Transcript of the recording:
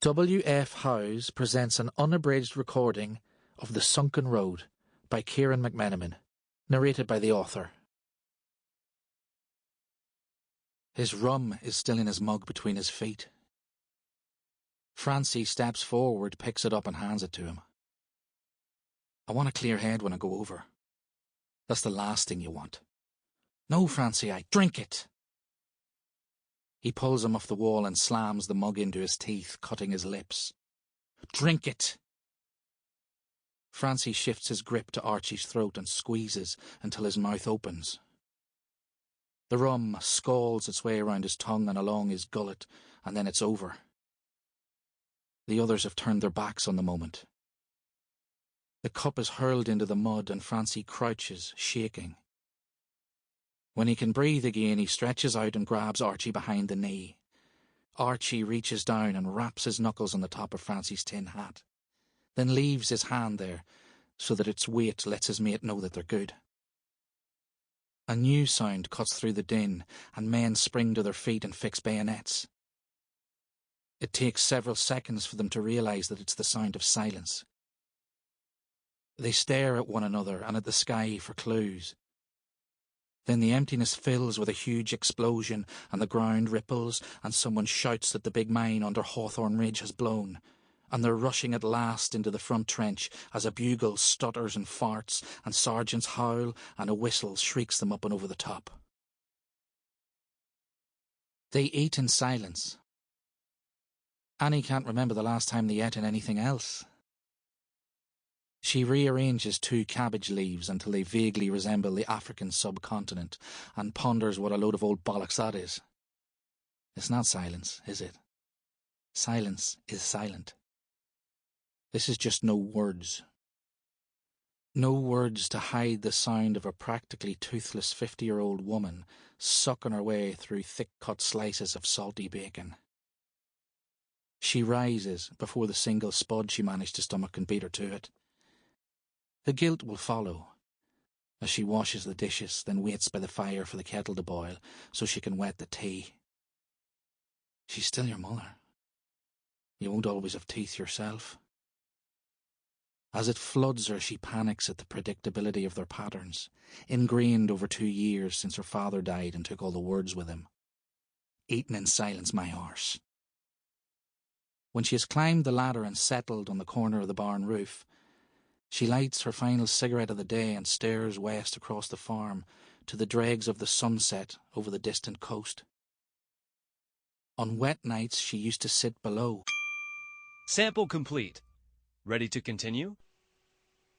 W.F. Howes presents an unabridged recording of The Sunken Road by Ciarán Mcmenamin, narrated by the author. His rum is still in his mug between his feet. Francie steps forward, picks it up and hands it to him. I want a clear head when I go over. That's the last thing you want. No, Francie, I drink it. He pulls him off the wall and slams the mug into his teeth, cutting his lips. Drink it! Francie shifts his grip to Archie's throat and squeezes until his mouth opens. The rum scalds its way around his tongue and along his gullet, and then it's over. The others have turned their backs on the moment. The cup is hurled into the mud and Francie crouches, shaking. When he can breathe again, he stretches out and grabs Archie behind the knee. Archie reaches down and raps his knuckles on the top of Francie's tin hat, then leaves his hand there so that its weight lets his mate know that they're good. A new sound cuts through the din, and men spring to their feet and fix bayonets. It takes several seconds for them to realise that it's the sound of silence. They stare at one another and at the sky for clues. Then the emptiness fills with a huge explosion, and the ground ripples, and someone shouts that the big mine under Hawthorne Ridge has blown, and they're rushing at last into the front trench as a bugle stutters and farts, and sergeants howl, and a whistle shrieks them up and over the top. They eat in silence. Annie can't remember the last time they ate in anything else. She rearranges two cabbage leaves until they vaguely resemble the African subcontinent and ponders what a load of old bollocks that is. It's not silence, is it? Silence is silent. This is just no words. No words to hide the sound of a practically toothless 50-year-old woman sucking her way through thick-cut slices of salty bacon. She rises before the single spud she managed to stomach can beat her to it. The guilt will follow, as she washes the dishes, then waits by the fire for the kettle to boil so she can wet the tea. She's still your mother. You won't always have teeth yourself. As it floods her, she panics at the predictability of their patterns, ingrained over 2 years since her father died and took all the words with him. Eaten in silence, my horse. When she has climbed the ladder and settled on the corner of the barn roof, she lights her final cigarette of the day and stares west across the farm to the dregs of the sunset over the distant coast. On wet nights she used to sit below. Sample complete. Ready to continue?